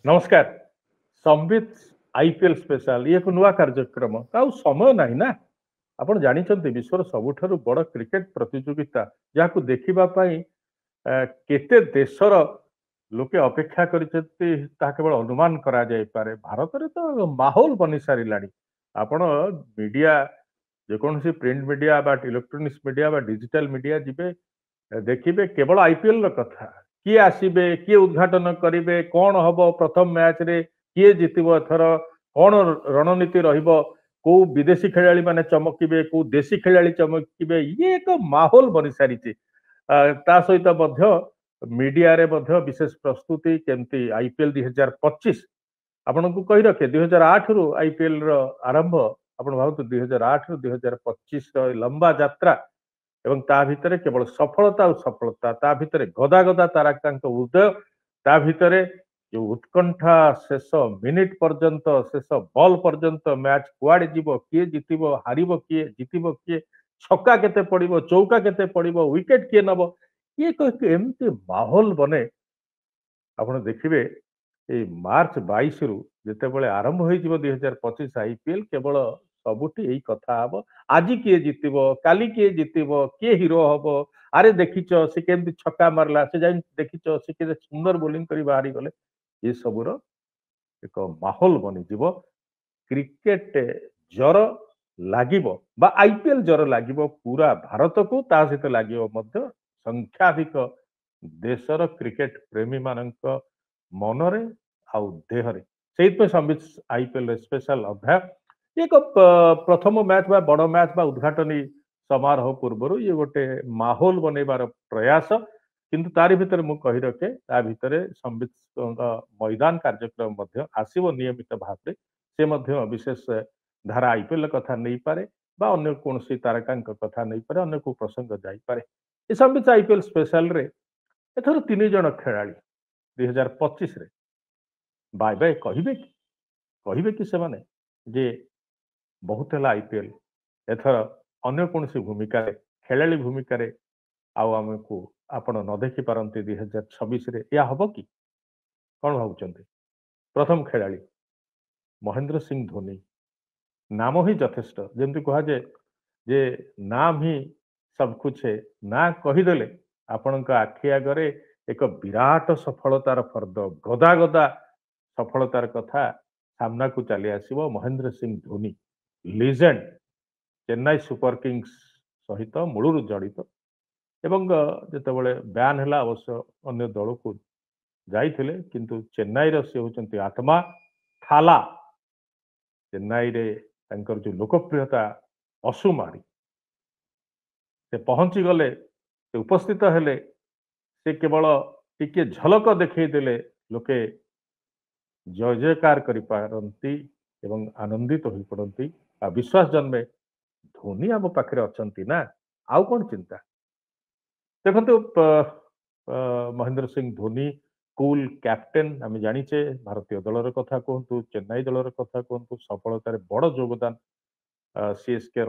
नमस्कार Sambit IPL special ये एक नुआ कार्यक्रम आउ समय नाही ना आपण जानिछन्ति विश्वर सबुठारु बड़ क्रिकेट प्रतियोगिता जाहाकु देखिबा पई केते देशर लोके अपेक्षा करिसेंति ता केवल अनुमान करा जाय पारे भारत रे तो माहौल बनि सारिलाणी आपण मीडिया जेकोसी प्रिंट मीडिया बा इलेक्ट्रोनिक्स मीडिया बा डिजिटल मीडिया जिबे देखिबे केवल आईपीएल रो कथा किए आसीबे किए उद्घाटन करिवे कौन हबो प्रथम मैच रे किए जितिबो एथर कौन रणनीति रहिबो को विदेशी खेलाड़ी माने चमकिबे को देशी खेलाड़ी चमकिबे ये एक माहौल बनि सारिछि ता सहित मध्य मीडिया रे मध्य विशेष प्रस्तुति केमती आईपीएल 2025 आपनको कहि रखे 2008 रु आईपीएल रो आरंभ आपण भाबत 2008 रु 2025 रो लंबा यात्रा एवं ता भितरे केवल सफलता और सफलता ता भितरे गदा गदा तारकांक उदय ता भितरे जो उत्कंठा शेष मिनिट पर्यंत शेष बॉल पर्यंत मैच कुआडे जीवो किए जितिबो हारिबो किए जितिबो किए छक्का केते पड़िबो चौका केते पड़िबो विकेट किए नबो ये एमती माहौल बने आपण देखिबे ए मार्च 22 रु जेतेबेले आरंभ होई जीवो 2025 आईपीएल केवल सबुठी एई कथा हबो आज किए जितिबो काली किए जितिबो किए हीरो हबो अरे देखिच से केमती छक्का मारला से जाई देखिच से के सुंदर बोलिंग करी बाहरी गले ये सबुर एक माहौल बनी जीवो क्रिकेट जर लागिबो बा आईपीएल जर लागिबो पूरा भारत को ता सहित लागिबो मध्य संख्याधिक देशर क्रिकेट प्रेमी मानक मनरे आउ देहरे से संबित आईपीएल स्पेशल अध्याय एक प्रथम मैच बा बड़ मैच बा उद्घाटनी समारोह पूर्व ये गोटे माहौल बनैबार प्रयास किंतु तारि भितर मु कहि रखे ता भितर संबित मैदान कार्यक्रम मध्य आसीबो नियमित भाव से मध्य विशेष धारा आईपीएल कथा नहीं पारे बा अन्य कौन तारकांक कथा नहीं पारे अन्य को प्रसंग जाई पारे ए संबित आईपीएल स्पेशल रे एथर 3 जण खेलाड़ी 2025 रे बाय बाय कहिबे कि से माने जे बहुत है आईपीएल एथर अन्य कौन भूमिका खेलाड़ी भूमिका आउ आमको आपण न देखि पारती 2026 रे या हबो कि कौन भावुचंती प्रथम खेलाड़ी महेंद्र सिंह धोनी नाम ही यथेष्ट जमती कह जाए जे नाम ही सब कुछ है ना कहीदेले आपण आखि आगरे एक विराट सफलतार फर्द गदा गदा सफलतार कथा सामना को चली आसो Mahendra Singh Dhoni legend Chennai super Kings सहित मूलर जड़ित एवं जितेबाला ब्यान है अवश्य अन्य दल को जाइए किंतु चेन्नई सी होती आत्मा थाला चेन्नई रे तांकर जो लोकप्रियता असुमारी से पहुंची गले से उपस्थित हेले से केवल टिके झलक देखदेले लोके जय जयकार करिपारंती एवं आनंदित हो पड़ती आ विश्वास जन्मे धोनी आम पाखे अच्छा ना आउ कौन चिंता देखो महेंद्र सिंह धोनी कूल कैप्टेन आम जाचे भारतीय दलर कथा कहतु चेन्नई दलर कथा कहतु सफलतार बड़ योगदान सीएसके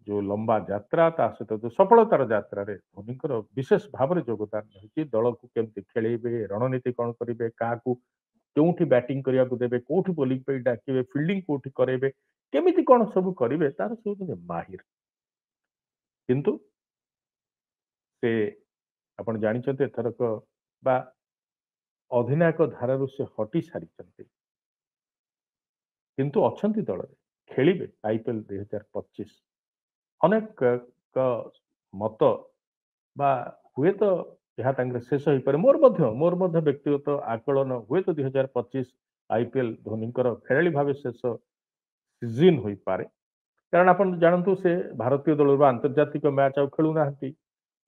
जो लंबा यात्रा ता सहित जो सफलतार यात्रा धोनी विशेष भाव में योगदान रही दल को केमती खेलेबे रणनीति कौन करेंगे क्या क्योंठी बैटिंग करने को देवे कौटी बोलिंग पे डाकिबे फील्डिंग कौटी करेबे केमिति कौन सब करेंगे तार सब माहिर किंतु से आपण जानिछन्ते एथरक बा अधिनायक धारारु से हटी सारी किंतु अच्छी दल खेलिबे आईपीएल 2025 अनेक मत बा हुए तो यह शेष हो पारे मोर व्यक्तिगत आकलन हुए तो 2025 आईपीएल धोनी खेलाड़ी भाव शेष सीजन हो पारे कारण आप जानतु से भारतीय दल आंतर्जातिक मैच आ खेलुना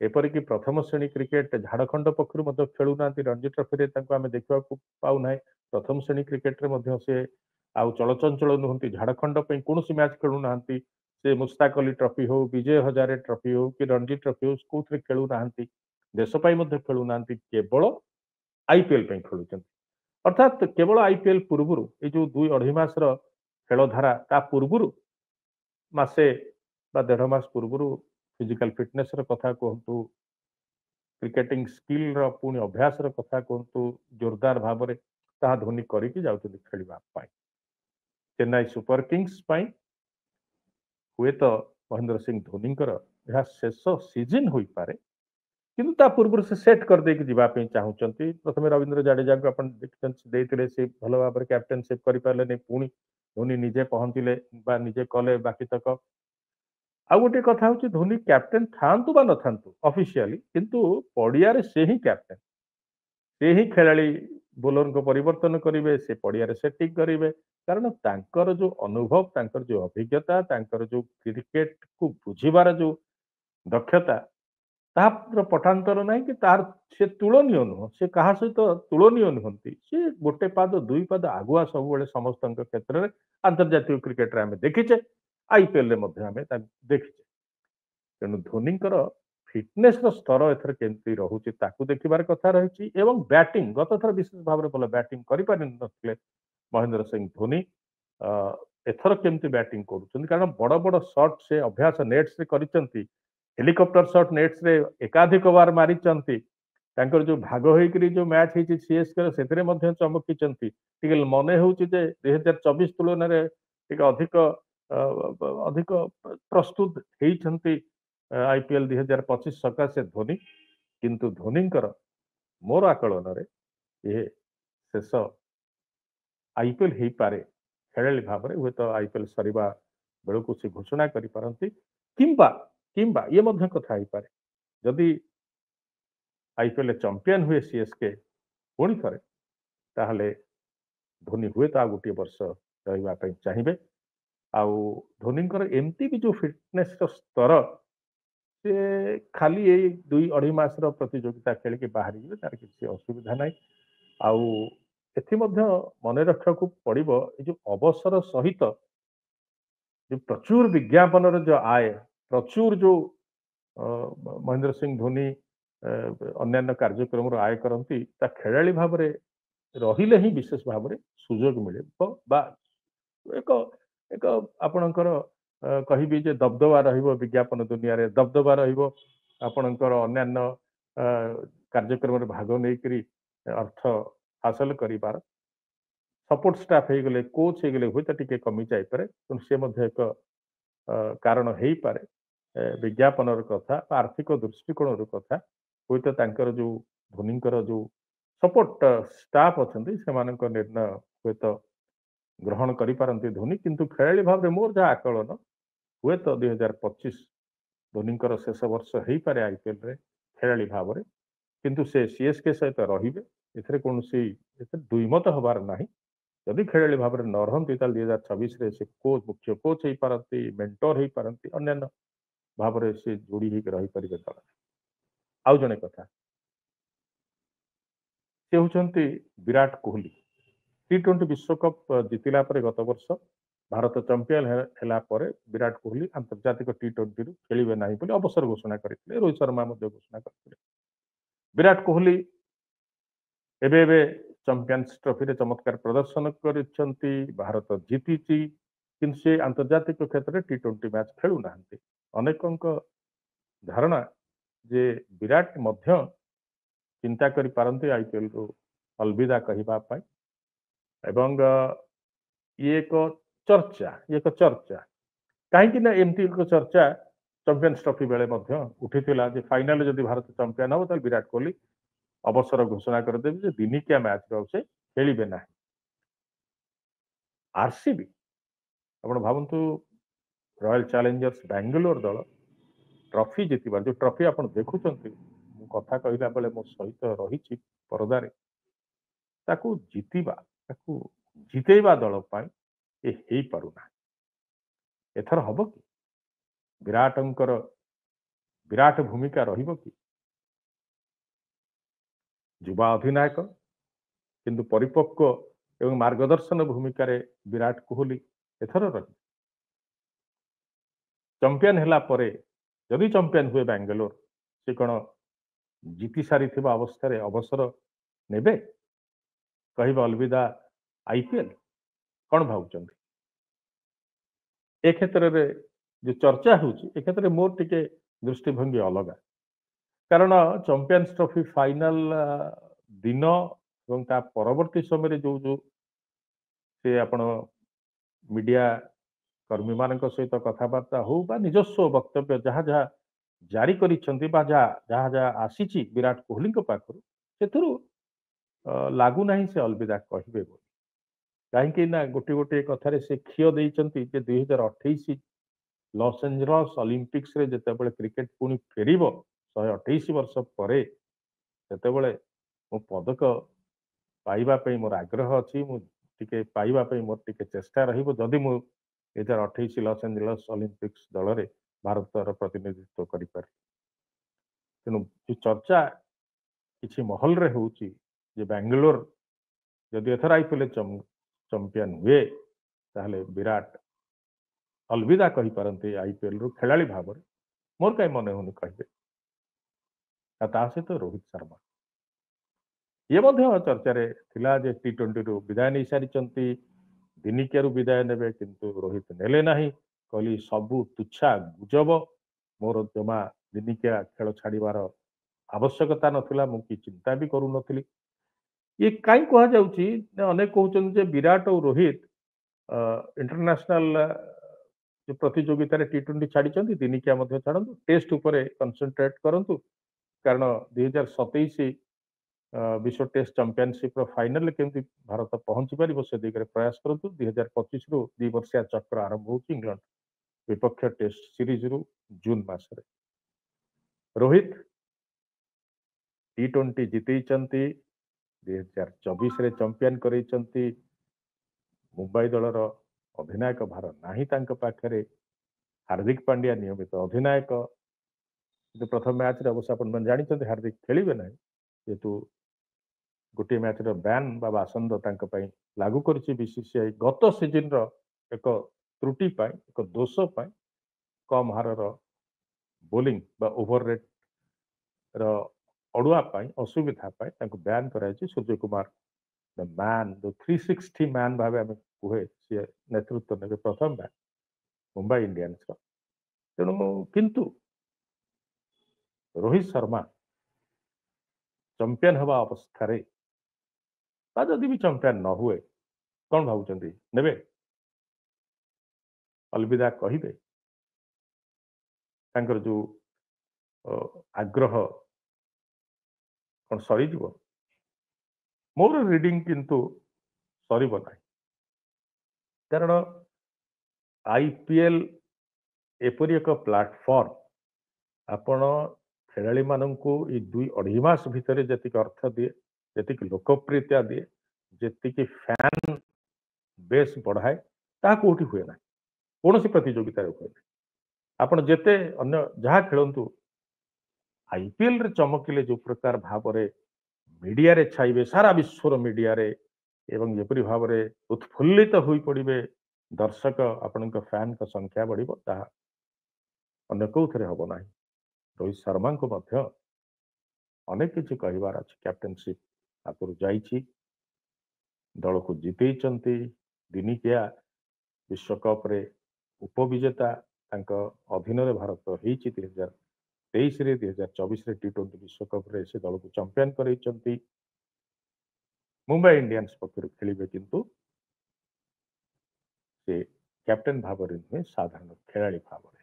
एपरिक प्रथम श्रेणी क्रिकेट झाड़खंड पक्षर खेलुना रणजी ट्रफी आम देखा पाऊना प्रथम श्रेणी क्रिकेट से आउ चलचंचल नुहति झाड़खंड कौन मैच खेलुना से मुस्ताक अली ट्रफी हो विजय हजारे ट्रफी हो कि रणजी ट्रफी हो कौ खेलुना देशपाई खेलुना केवल आईपीएल खेलुं अर्थात केवल आईपीएल पूर्व ये जो 2-2.5 मासर खेलधारा ता पूर्व मासे बा 1.5 मास पूर्व फिजिकल फिटनेस कथा कहतु क्रिकेटिंग स्किल पुणी अभ्यास कथा कहतु जोरदार भाव में ତାହା ଧୋନି କରିକି ଯାଉଛନ୍ତି ଖେଳିବା ପାଇଁ। ଚେନ୍ନାଇ ସୁपर କିଙ୍ଗସ୍ ପାଇଁ ହୁଏତ ମହେନ୍ଦ୍ର ସିଂ ଧୋନିଙ୍କର ଏହା ଶେଷ ସିଜନ ହୋଇପାରେ, କିନ୍ତୁ ତା ପୂର୍ବରୁ ସେ ସେଟ୍ କରିଦେଇକି ଯିବା ପାଇଁ ଚାହୁଁଛନ୍ତି। ପ୍ରଥମେ ରବୀନ୍ଦ୍ର ଜାଡେଜାଙ୍କୁ ଆପଣ ଦେଖିଛନ୍ତି ଦେଇଥିଲେ, ସେ ଭଲ ଭାବରେ କ୍ୟାପ୍ଟେନସିପ୍ କରିପାରିଲେନି, ପୁଣି ଧୋନି ନିଜେ ପହଞ୍ଚିଲେ ବା ନିଜେ କଲେ ବାକି ତକ। ଆଉ ଗୋଟେ କଥା ହଉଛି ଧୋନି କ୍ୟାପ୍ଟେନ ଥାଆନ୍ତୁ ବା ନଥାନ୍ତୁ ଅଫିସିଆଲି, କିନ୍ତୁ ପଡିଆରେ ସେ ହିଁ କ୍ୟାପ୍ଟେନ, ସେ ହିଁ ଖେଳାଳି ବୋଲରଙ୍କୁ ପରିବର୍ତ୍ତନ କରିବେ, ସେ ପଡିଆରେ ସେଟିଂ କରିବେ। କାରଣ ତାଙ୍କର ଯୋଉ ଅନୁଭବ, ତାଙ୍କର ଯୋଉ ଅଭିଜ୍ଞତା, ତାଙ୍କର ଯୋଉ କ୍ରିକେଟକୁ ବୁଝିବାର ଯୋଉ ଦକ୍ଷତା, ତାହାର ପଟାନ୍ତର ନାହିଁ କି ତାହାର ସେ ତୁଳନୀୟ ନୁହଁ, ସେ କାହା ସହିତ ତୁଳନୀୟ ନୁହନ୍ତି। ସେ ଗୋଟେ ପାଦ ଦୁଇ ପାଦ ଆଗୁଆ ସବୁବେଳେ ସମସ୍ତଙ୍କ କ୍ଷେତ୍ରରେ ଆନ୍ତର୍ଜାତିକ କ୍ରିକେଟରେ ଆମେ ଦେଖିଛେ, ଆଇପିଏଲରେ ମଧ୍ୟ ଆମେ ତାକୁ ଦେଖିଛେ। ତେଣୁ ଧୋନିଙ୍କର ଫିଟନେସର ସ୍ତର ଏଥର କେମିତି ରହୁଛି ତାକୁ ଦେଖିବାର କଥା ରହିଛି। ଏବଂ ବ୍ୟାଟିଂ ଗତଥର ବିଶେଷ ଭାବରେ ଭଲ ବ୍ୟାଟିଂ କରିପାରିନଥିଲେ ମହେନ୍ଦ୍ର ସିଂ ଧୋନି, ଏଥର କେମିତି ବ୍ୟାଟିଂ କରୁଛନ୍ତି, କାରଣ ବଡ ବଡ ସଟ୍ ସେ ଅଭ୍ୟାସ ନେଟ୍ସରେ କରିଛନ୍ତି, ହେଲିକପ୍ଟର ସଟ୍ ନେଟ୍ସରେ ଏକାଧିକ ବାର ମାରିଛନ୍ତି। ତାଙ୍କର ଯୋଉ ଭାଗ ହେଇକରି ଯୋଉ ମ୍ୟାଚ୍ ହେଇଛି ସିଏସ୍କେ ସେଥିରେ ମଧ୍ୟ ଚମକିଛନ୍ତି। ଟିକେ ମନେ ହଉଛି ଯେ 2024 ତୁଳନାରେ ଟିକେ ଅଧିକ ପ୍ରସ୍ତୁତ ହେଇଛନ୍ତି ଆଇପିଏଲ 2025 ସକାଶେ ଧୋନି। କିନ୍ତୁ ଧୋନିଙ୍କର ମୋର ଆକଳନରେ ଇଏ ଶେଷ ଆଇପିଏଲ ହେଇପାରେ ଖେଳାଳି ଭାବରେ। ହୁଏତ ଆଇପିଏଲ ସରିବା ବେଳକୁ ସେ ଘୋଷଣା କରିପାରନ୍ତି, କିମ୍ବା କିମ୍ବା ଇଏ ମଧ୍ୟ କଥା ହେଇପାରେ ଯଦି ଆଇପିଏଲ ଚମ୍ପିୟନ ହୁଏ ସିଏସ୍କେ ପୁଣି ଥରେ, ତାହେଲେ ଧୋନି ହୁଏତ ଆଉ ଗୋଟିଏ ବର୍ଷ ରହିବା ପାଇଁ ଚାହିଁବେ। ଆଉ ଧୋନିଙ୍କର ଏମିତି ବି ଯୋଉ ଫିଟନେସର ସ୍ତର, ସେ ଖାଲି ଏଇ 2-2.5 ମାସର ପ୍ରତିଯୋଗିତା ଖେଳିକି ବାହାରିଯିବେ, ତାର କିଛି ଅସୁବିଧା ନାହିଁ। ଆଉ ଏଥି ମଧ୍ୟ ମନେ ରଖିବାକୁ ପଡିବ, ଏ ଯୋଉ ଅବସର ସହିତ ଯୋଉ ପ୍ରଚୁର ବିଜ୍ଞାପନର ଯୋଉ ଆୟ, ପ୍ରଚୁର ଯୋଉ ମହେନ୍ଦ୍ର ସିଂ ଧୋନି ଅନ୍ୟାନ୍ୟ କାର୍ଯ୍ୟକ୍ରମରୁ ଆୟ କରନ୍ତି, ତା ଖେଳାଳି ଭାବରେ ରହିଲେ ହିଁ ବିଶେଷ ଭାବରେ ସୁଯୋଗ ମିଳିବ ବା ଏକ ଏକ ଆପଣଙ୍କର କହିବି ଯେ ଦବଦବା ରହିବ, ବିଜ୍ଞାପନ ଦୁନିଆରେ ଦବଦବା ରହିବ। ଆପଣଙ୍କର ଅନ୍ୟାନ୍ୟ କାର୍ଯ୍ୟକ୍ରମରେ ଭାଗ ନେଇକରି ଅର୍ଥ ହାସଲ କରିବାର ସପୋର୍ଟ ଷ୍ଟାଫ ହେଇଗଲେ, କୋଚ୍ ହେଇଗଲେ ହୁଏତ ଟିକେ କମି ଯାଇପାରେ, ତେଣୁ ସେ ମଧ୍ୟ ଏକ କାରଣ ହେଇପାରେ। ବିଜ୍ଞାପନର କଥା ବା ଆର୍ଥିକ ଦୃଷ୍ଟିକୋଣର କଥା ହୁଏତ ତାଙ୍କର ଯୋଉ ଧୋନିଙ୍କର ଯୋଉ ସପୋର୍ଟ ଷ୍ଟାଫ ଅଛନ୍ତି ସେମାନଙ୍କ ନିର୍ଣ୍ଣୟ ହୁଏତ ଗ୍ରହଣ କରିପାରନ୍ତି ଧୋନି। କିନ୍ତୁ ଖେଳାଳି ଭାବରେ ମୋର ଯାହା ଆକଳନ, ହୁଏତ 2025 ଧୋନିଙ୍କର ଶେଷ ବର୍ଷ ହେଇପାରେ ଆଇପିଏଲରେ ଖେଳାଳି ଭାବରେ। କିନ୍ତୁ ସେ ସିଏସ୍କେ ସହିତ ରହିବେ, ଏଥିରେ କୌଣସି ଦୁଇମତ ହବାର ନାହିଁ। ଯଦି ଖେଳାଳି ଭାବରେ ନ ରହନ୍ତି ତାହେଲେ 2026ରେ ସେ ମୁଖ୍ୟ କୋଚ୍ ହେଇପାରନ୍ତି, ମେଣ୍ଟର ହେଇପାରନ୍ତି, ଅନ୍ୟାନ୍ୟ ଭାବରେ ସେ ଯୋଡି ହେଇକି ରହିପାରିବେ ଦଳରେ। ଆଉ ଜଣେ କଥା, ସେ ହେଉଛନ୍ତି ବିରାଟ କୋହଲି। ଟି20 ବିଶ୍ୱକପ୍ ଜିତିଲା ପରେ ଗତ ବର୍ଷ ଭାରତ ଚମ୍ପିୟନ ହେଲା ପରେ ବିରାଟ କୋହଲି ଆନ୍ତର୍ଜାତିକ ଟି20ରୁ ଖେଳିବେ ନାହିଁ ବୋଲି ଅବସର ଘୋଷଣା କରିଥିଲେ। ରୋହିତ ଶର୍ମା ମଧ୍ୟ ଘୋଷଣା କରିଥିଲେ। ବିରାଟ କୋହଲି ଏବେ ଏବେ ଚମ୍ପିୟନ୍ସ ଟ୍ରଫିରେ ଚମତ୍କାର ପ୍ରଦର୍ଶନ କରିଛନ୍ତି, ଭାରତ ଜିତିଛି, କିନ୍ତୁ ସେ ଆନ୍ତର୍ଜାତିକ କ୍ଷେତ୍ରରେ ଟି20 ମ୍ୟାଚ୍ ଖେଳୁନାହାନ୍ତି। ଅନେକଙ୍କ ଧାରଣା ଯେ ବିରାଟ ମଧ୍ୟ ଚିନ୍ତା କରିପାରନ୍ତି ଆଇପିଏଲରୁ ଅଲବିଦା କହିବା ପାଇଁ। ଏବଂ ଇଏ ଏକ ଚର୍ଚ୍ଚା, କାହିଁକି ନା ଏମିତି ଏକ ଚର୍ଚ୍ଚା ଚମ୍ପିୟନ୍ସ ଟ୍ରଫି ବେଳେ ମଧ୍ୟ ଉଠିଥିଲା ଯେ ଫାଇନାଲରେ ଯଦି ଭାରତ ଚମ୍ପିୟନ ହବ ତାହେଲେ ବିରାଟ କୋହଲି ଅବସର ଘୋଷଣା କରିଦେବେ ଯେ ଦିନିକିଆ ମ୍ୟାଚରେ ଆଉ ସେ ଖେଳିବେ ନାହିଁ। ଆରସିବି, ଆପଣ ଭାବନ୍ତୁ ରୟାଲ ଚ୍ୟାଲେଞ୍ଜର୍ସ ବାଙ୍ଗାଲୋର ଦଳ ଟ୍ରଫି ଜିତିବା, ଯୋଉ ଟ୍ରଫି ଆପଣ ଦେଖୁଛନ୍ତି, ମୁଁ କଥା କହିଲା ବେଳେ ମୋ ସହିତ ରହିଛି ପରଦାରେ, ତାକୁ ଜିତେଇବା ଦଳ ପାଇଁ ଏ ହେଇପାରୁନାହିଁ। ଏଥର ହବ କି? ବିରାଟ ଭୂମିକା ରହିବ କି? ଯୁବା ଅଧିନାୟକ କିନ୍ତୁ ପରିପକ୍ୱ ଏବଂ ମାର୍ଗଦର୍ଶନ ଭୂମିକାରେ ବିରାଟ କୋହଲି ଏଥର ରହିବେ। ଚମ୍ପିୟନ ହେଲା ପରେ ଯଦି ଚମ୍ପିୟନ ହୁଏ ବାଙ୍ଗାଲୋର, ସେ କଣ ଜିତି ସାରିଥିବା ଅବସ୍ଥାରେ ଅବସର ନେବେ, କହିବେ ଅଲବିଦା ଆଇପିଏଲ? କଣ ଭାବୁଛନ୍ତି? ଏ କ୍ଷେତ୍ରରେ ଯୋଉ ଚର୍ଚ୍ଚା ହେଉଛି, ଏ କ୍ଷେତ୍ରରେ ମୋର ଟିକେ ଦୃଷ୍ଟିଭଙ୍ଗୀ ଅଲଗା। କାରଣ ଚମ୍ପିୟନ୍ସ ଟ୍ରଫି ଫାଇନାଲ ଦିନ ଏବଂ ତା ପରବର୍ତ୍ତୀ ସମୟରେ ଯୋଉ ଯୋଉ ସେ ଆପଣ ମିଡିଆ କର୍ମୀ ମାନଙ୍କ ସହିତ କଥାବାର୍ତ୍ତା ହଉ ବା ନିଜସ୍ୱ ବକ୍ତବ୍ୟ ଯାହା ଯାହା ଜାରି କରିଛନ୍ତି ବା ଯାହା ଯାହା ଆସିଛି ବିରାଟ କୋହଲିଙ୍କ ପାଖରୁ ସେଥିରୁ ଲାଗୁନାହିଁ ସେ ଅଲବିଦା କହିବେ ବୋଲି। କାହିଁକି ନା ଗୋଟିଏ ଗୋଟିଏ କଥାରେ ସେ ଖିଅ ଦେଇଛନ୍ତି ଯେ 2028 ଲସ୍ ଏଞ୍ଜଲସ୍ ଅଲିମ୍ପିକ୍ସରେ ଯେତେବେଳେ କ୍ରିକେଟ ପୁଣି ଫେରିବ 128 ବର୍ଷ ପରେ ସେତେବେଳେ ମୁଁ ପଦକ ପାଇବା ପାଇଁ ମୋର ଆଗ୍ରହ ଅଛି, ମୁଁ ଟିକେ ପାଇବା ପାଇଁ ମୋର ଟିକେ ଚେଷ୍ଟା ରହିବ ଯଦି ମୁଁ 2028 ଲସ୍ ଏଞ୍ଜଲସ୍ ଅଲିମ୍ପିକ୍ସ ଦଳରେ ଭାରତର ପ୍ରତିନିଧିତ୍ୱ କରିପାରେ। ତେଣୁ ଯୋଉ ଚର୍ଚ୍ଚା କିଛି ମହଲରେ ହେଉଛି ଯେ ବାଙ୍ଗାଲୋର ଯଦି ଏଥର ଆଇପିଏଲ ଚମ୍ପିୟନ ହୁଏ ତାହେଲେ ବିରାଟ ଅଲବିଦା କହିପାରନ୍ତି ଆଇପିଏଲ ରୁ ଖେଳାଳି ଭାବରେ, ମୋର କାହିଁ ମନେ ହଉନି କହିବେ। ଆଉ ତା ସହିତ ରୋହିତ ଶର୍ମା ଇଏ ମଧ୍ୟ ଚର୍ଚ୍ଚାରେ ଥିଲା ଯେ T20ରୁ ବିଦାୟ ନେଇ ସାରିଛନ୍ତି, ଦିନିକିଆରୁ ବିଦାୟ ନେବେ କିନ୍ତୁ ରୋହିତ ନେଲେ ନାହିଁ, କହିଲି ସବୁ ତୁଚ୍ଛା ଗୁଜବ, ମୋର ଜମା ଦିନିକିଆ ଖେଳ ଛାଡ଼ିବାର ଆବଶ୍ୟକତା ନଥିଲା, ମୁଁ କି ଚିନ୍ତା ବି କରୁନଥିଲି। ଇଏ କାହିଁ କୁହାଯାଉଛି ନା ଅନେକ କହୁଛନ୍ତି ଯେ ବିରାଟ ଆଉ ରୋହିତ ଇଣ୍ଟରନ୍ୟାସନାଲ ଯୋଉ ପ୍ରତିଯୋଗିତାରେ T20 ଛାଡ଼ିଛନ୍ତି, ଦିନିକିଆ ମଧ୍ୟ ଛାଡ଼ନ୍ତୁ, ଟେଷ୍ଟ ଉପରେ କନସେନଟ୍ରେଟ୍ କରନ୍ତୁ, କାରଣ 2027 विश्व टेस्ट चैंपियनशिप फाइनल केमती भारत पहुंची पार से दिगरे प्रयास करतु 2025 रु 2 वर्षिया चक्र आरंभ हो इंग्लैंड विपक्ष टेस्ट सीरीज रु जून मासरे रोहित T20 जीति 2024 रे चैंपियन करैचंती मुंबई दलर अधिनायक भार नाही तांक पाखरे हार्दिक पांड्या नियमित अधिनायक प्रथम मैच रे अवश्य अपन जानी हार्दिक खेलिबे नाही जेतु गोटे मैच बैन बा बासंद लागू करिछि बीसीसीआई गत सीजन रो एक त्रुटि पाई एक दोष पाई कम हारर बोलिंग बा ओवर रेट रो अड़ुआ पाई असुविधा पाई तांको बैन कराइछि। Surya Kumar the man the 360 man भावे आमे कुहे से नेतृत्व नेबे प्रथम मैच मुंबई इंडियंस रो। तेणु किंतु रोहित शर्मा चैंपियन हवा अवस्था रे जदि भी चैंपियन न हुए कौन भावुचंदी नेबे अलविदा कहिबे तांकर जो आग्रह कौन सरी जीवो मोर रीडिंग किंतु सरीब ना कारण आईपीएल एपरी एक प्लेटफॉर्म आपण खेलाड़ी मानू ये 2-2.5 मास भितर जी अर्थ दिए जी लोकप्रियता दिए जी फैन बेस बढ़ाए ता कौटी हुए ना कौन सी प्रतियोगिता हुए ना आपण जेते अन्य जहाँ खेलतु आईपीएल रे चमकिले जो प्रकार भाव रे मीडिया रे छाइबे सारा विश्वर मीडिया रे एवं जेपरी भाव रे उत्फुल्लित होई पड़िबे दर्शक आपनक फैन का संख्या बढ़िबो ताहा अन्य कोथरे हबो नाही। रोहित शर्मा को मध्य अनेक किछि कहिबार अछि कैप्टेनशिप आगुरु जाइछि दल को जितेइचंती दिनिकिया विश्वकप रे उपविजेता तांक अधीन रे भारत होइछि 2023 रे 2024 रे T20 विश्वकप रे से दल को चैंपियन करैचंती मुंबई इंडियंस पक्षरु खेलिबे किंतु से कैप्टेन भाव रे नुहे साधारण खेलाड़ी भाव रे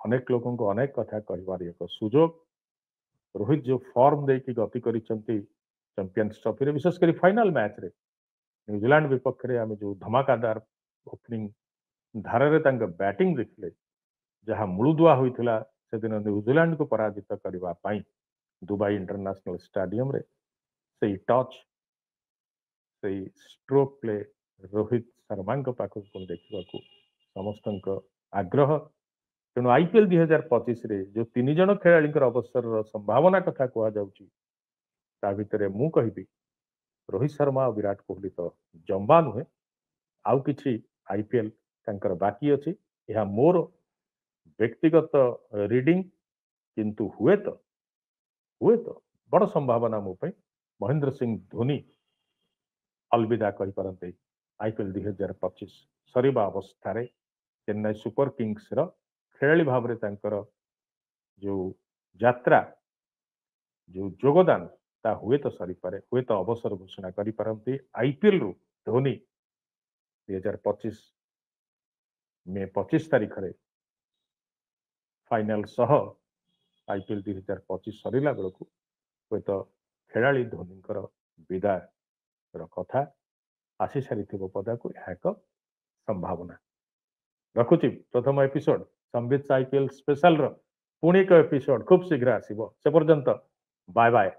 अनेक लोगों को अनेक कथा कहबार एक सुजोग रोहित जो फॉर्म देखी गति करिसंती चैंपियंस ट्रॉफी रे विशेषकर फाइनल मैच रे न्यूजीलैंड विपक्ष रे आमे जो धमाकादार ओपनिंग धारा रे तांग बैटिंग देखले जहां मुळुदुआ होइथिला से दिन न्यूजीलैंड को पराजित करबा पाई दुबई इंटरनेशनल स्टेडियम रे से टच से स्ट्रोक प्ले रोहित शर्मा पाखु देखा समस्त आग्रह। तेणु आईपीएल 2025 रे जो 3 जन खेलाड़ी अवसर संभावना कथा कह भितर मु कहि रोहित शर्मा और विराट कोहली तो जम्बा नुहे आउ किछि आईपीएल तांकर बाकी अछि यह मोर व्यक्तिगत रीडिंग किंतु हुए तो बड़ संभावना मो पे महेंद्र सिंह धोनी अलविदा कहि परंते आईपीएल 2025 सरीबा अवस्था रे चेन्नई सुपर किंग्स रो खेलाड़ी भाव में तांकर जो यात्रा जो योगदान ता हुए तो सरी पारे हुए तो अवसर घोषणा करि पारंती आईपीएल रु धोनी 2025 मे 25 तारिख रे फाइनल सह आईपीएल 2025 सरिला बेलकु हुए तो खेलाड़ी धोनी विदाय कथा आसी सारी पदा को यह एक संभावना रखुची प्रथम एपिसोड संबित आईपीएल स्पेशल पुणी एक एपिसोड खूब शीघ्र आसीबो से पर्यंत बाय बाय।